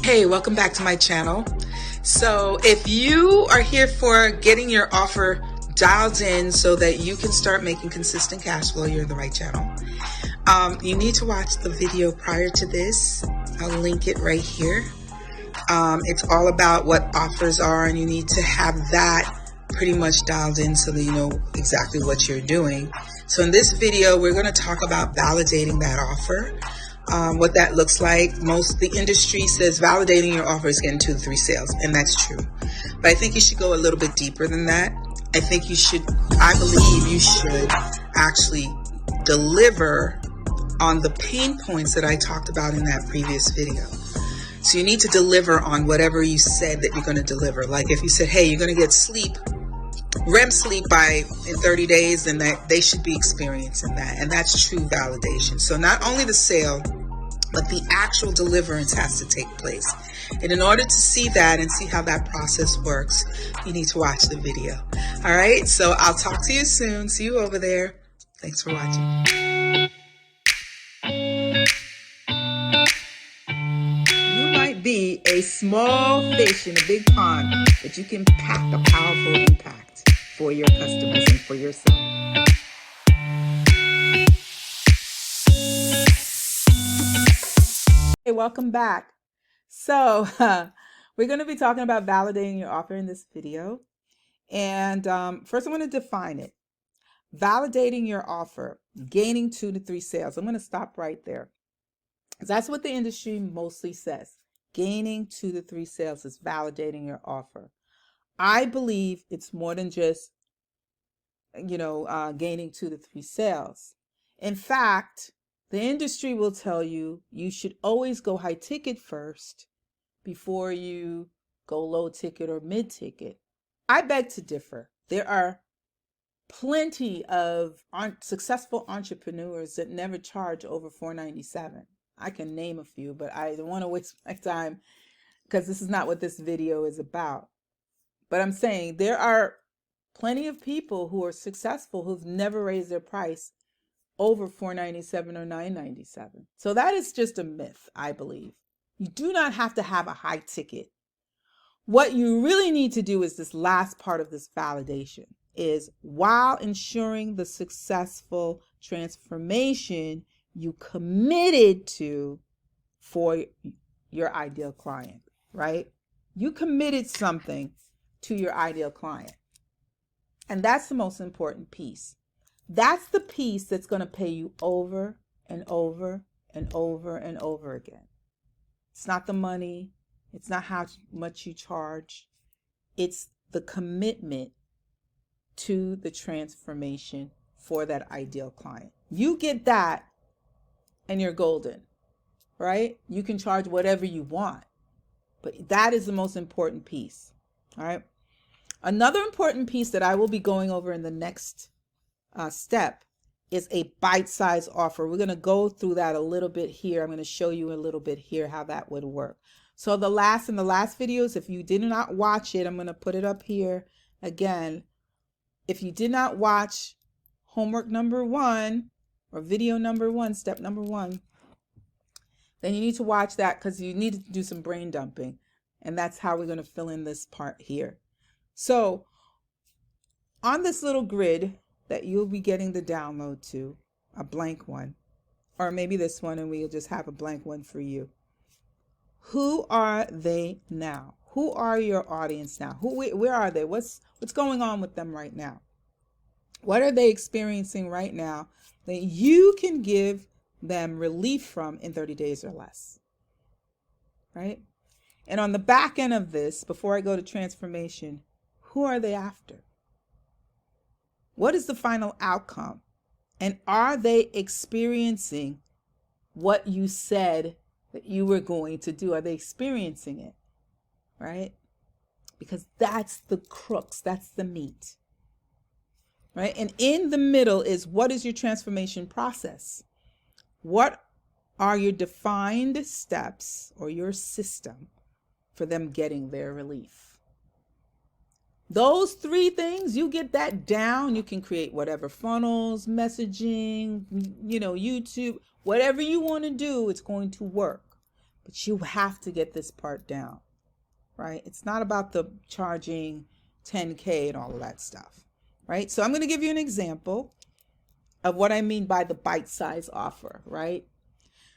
Hey, welcome back to my channel. So if you are here for getting your offer dialed in so that you can start making consistent cash flow, you're in the right channel. You need to watch the video prior to this. I'll link it right here. It's all about what offers are, and you need to have that pretty much dialed in so that you know exactly what you're doing. So in this video, we're going to talk about validating that offer. What that looks like. The industry says validating your offer is getting 2 to 3 sales, and that's true. But I think you should go a little bit deeper than that. I believe you should actually deliver on the pain points that I talked about in that previous video. So you need to deliver on whatever you said that you're going to deliver. Like if you said, hey, you're going to get REM sleep in 30 days, then they should be experiencing that. And that's true validation. So not only the sale, but the actual deliverance has to take place. And in order to see that and see how that process works, you need to watch the video. All right, so I'll talk to you soon. See you over there. Thanks for watching. You might be a small fish in a big pond, but you can pack a powerful impact for your customers and for yourself. Hey, welcome back. So we're going to be talking about validating your offer in this video. And first I'm going to define it. Validating your offer, gaining 2 to 3 sales. I'm going to stop right there. That's what the industry mostly says. Gaining 2 to 3 sales is validating your offer. I believe it's more than just, gaining 2 to 3 sales. In fact, the industry will tell you you should always go high ticket first before you go low ticket or mid ticket. I beg to differ. There are plenty of successful entrepreneurs that never charge over $497. I can name a few, but I don't want to waste my time because this is not what this video is about. But I'm saying there are plenty of people who are successful who've never raised their price over $497 or $997. So that is just a myth, I believe. You do not have to have a high ticket. What you really need to do is this last part of this validation is while ensuring the successful transformation you committed to for your ideal client, right? You committed something to your ideal client. And that's the most important piece. That's the piece that's going to pay you over and over and over and over again. It's not the money. It's not how much you charge. It's the commitment to the transformation for that ideal client. You get that and you're golden, right? You can charge whatever you want, but that is the most important piece, all right? Another important piece that I will be going over in the next step is a bite-sized offer. We're going to go through that a little bit here. I'm going to show you a little bit here how that would work. So in the last videos, if you did not watch it, I'm going to put it up here again. If you did not watch homework number 1 or video number 1, step number 1, then you need to watch that because you need to do some brain dumping. And that's how we're going to fill in this part here. So on this little grid that you'll be getting the download to, a blank one, or maybe this one, and we'll just have a blank one for you. Who are they now? Who are your audience now? Where are they? What's going on with them right now? What are they experiencing right now that you can give them relief from in 30 days or less? Right? And on the back end of this, before I go to transformation, who are they after? What is the final outcome? And are they experiencing what you said that you were going to do? Are they experiencing it? Right? Because that's the crux, that's the meat. Right? And in the middle is, what is your transformation process? What are your defined steps or your system for them getting their relief? Those 3 things, you get that down, you can create whatever funnels, messaging, YouTube, whatever you want to do, it's going to work. but you have to get this part down, right? It's not about the charging 10K and all of that stuff, right? So I'm going to give you an example of what I mean by the bite-size offer, right?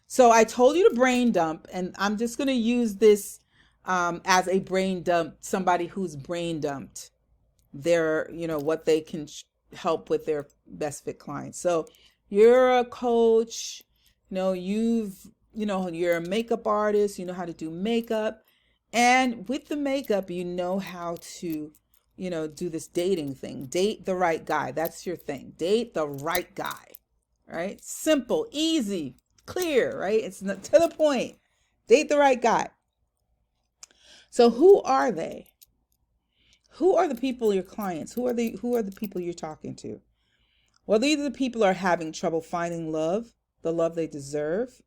So I told you to brain dump, and I'm just going to use this as a brain dump, somebody who's brain dumped their, what they can help with their best fit clients. So you're a coach, you're a makeup artist, you know how to do makeup. And with the makeup, you know how to, do this dating thing. Date the right guy. That's your thing. Date the right guy, right? Simple, easy, clear, right? It's not to the point. Date the right guy. So who are they? Who are the people, your clients? Who are the people you're talking to? Well, these are the people who are having trouble finding love, the love they deserve,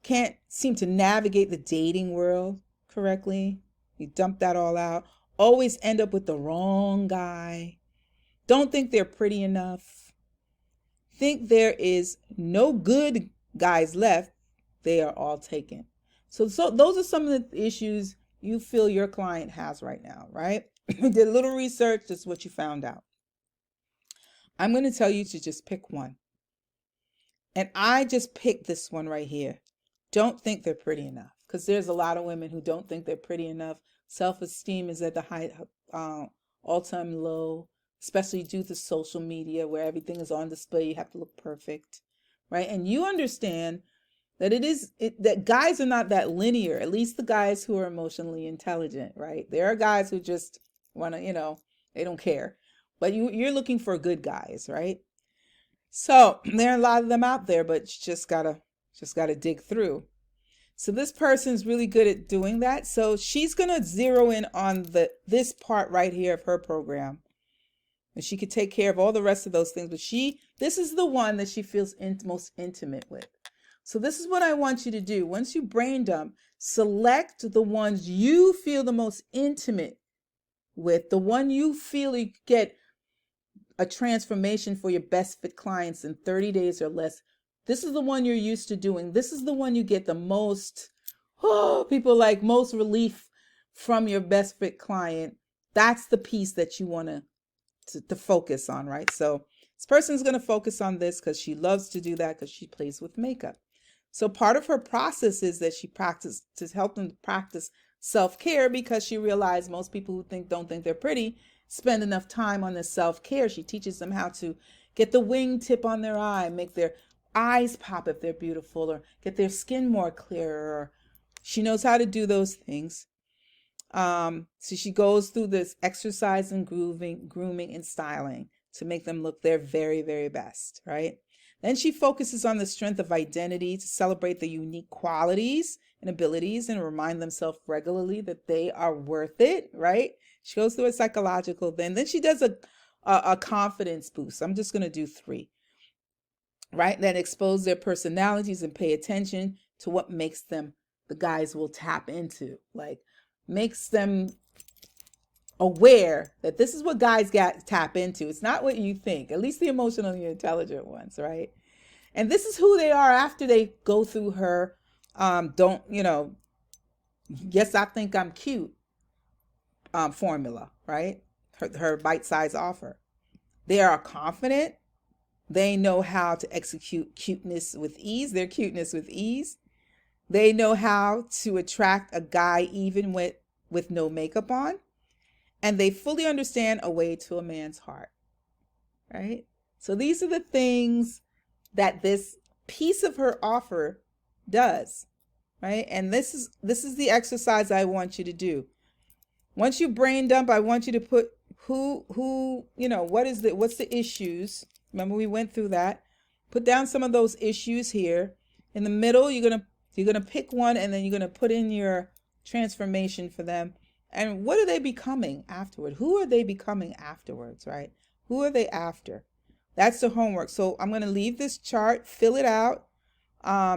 can't seem to navigate the dating world correctly. You dump that all out. Always end up with the wrong guy. Don't think they're pretty enough. Think there is no good guys left. They are all taken. So those are some of the issues you feel your client has right now, right? You did a little research. This is what you found out. I'm going to tell you to just pick one. And I just picked this one right here. Don't think they're pretty enough, because there's a lot of women who don't think they're pretty enough. Self-esteem is at the high, all-time low, especially due to social media where everything is on display. You have to look perfect, right? And you understand that that guys are not that linear, at least the guys who are emotionally intelligent, right? There are guys who just want to, they don't care. But you're looking for good guys, right? So there are a lot of them out there, but you just gotta dig through. So this person's really good at doing that. So she's gonna zero in on this part right here of her program. And she could take care of all the rest of those things, but this is the one that she feels most intimate with. So this is what I want you to do. Once you brain dump, select the ones you feel the most intimate with, the one you feel you get a transformation for your best fit clients in 30 days or less. This is the one you're used to doing. This is the one you get the most, people like most relief from your best fit client. That's the piece that you want to focus on, right? So this person's going to focus on this because she loves to do that because she plays with makeup. So part of her process is that she practiced to help them practice self-care, because she realized most people who don't think they're pretty spend enough time on this self-care. She teaches them how to get the wingtip on their eye, make their eyes pop if they're beautiful, or get their skin more clear. Or she knows how to do those things. So she goes through this exercise and grooming and styling to make them look their very, very best, right? Then she focuses on the strength of identity to celebrate the unique qualities and abilities and remind themselves regularly that they are worth it, right? She goes through a psychological thing. Then she does a confidence boost. I'm just going to do 3, right? That expose their personalities and pay attention to what makes them, the guys will tap into, like makes them aware that this is what guys tap into. It's not what you think, at least the emotionally intelligent ones, right? And this is who they are after they go through her, yes, I think I'm cute formula, right? Her bite-sized offer. They are confident. They know how to execute cuteness with ease, their cuteness with ease. They know how to attract a guy even with no makeup on. And they fully understand a way to a man's heart, right? So these are the things that this piece of her offer does, right? And this is the exercise I want you to do. Once you brain dump, I want you to put what's the issues? Remember, we went through that. Put down some of those issues here. In the middle, you're gonna pick one, and then you're gonna put in your transformation for them. And what are they becoming afterward? Who are they becoming afterwards, right? Who are they after? That's the homework. So I'm going to leave this chart, fill it out,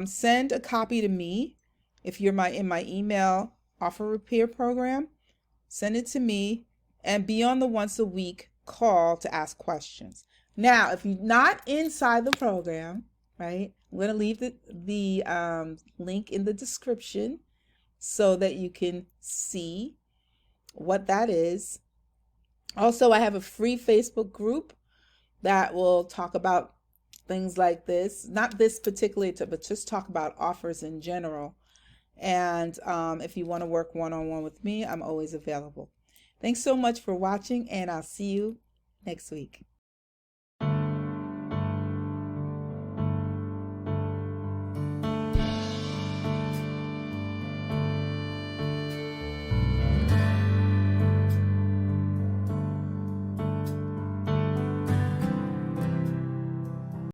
send a copy to me. If you're in my email offer repair program, send it to me, and be on the once a week call to ask questions. Now, if you're not inside the program, right, I'm going to leave the link in the description. so that you can see what that is. Also, I have a free Facebook group that will talk about things like this, not this particularly, but just talk about offers in general. And if you want to work one-on-one with me, I'm always available. Thanks so much for watching, and I'll see you next week.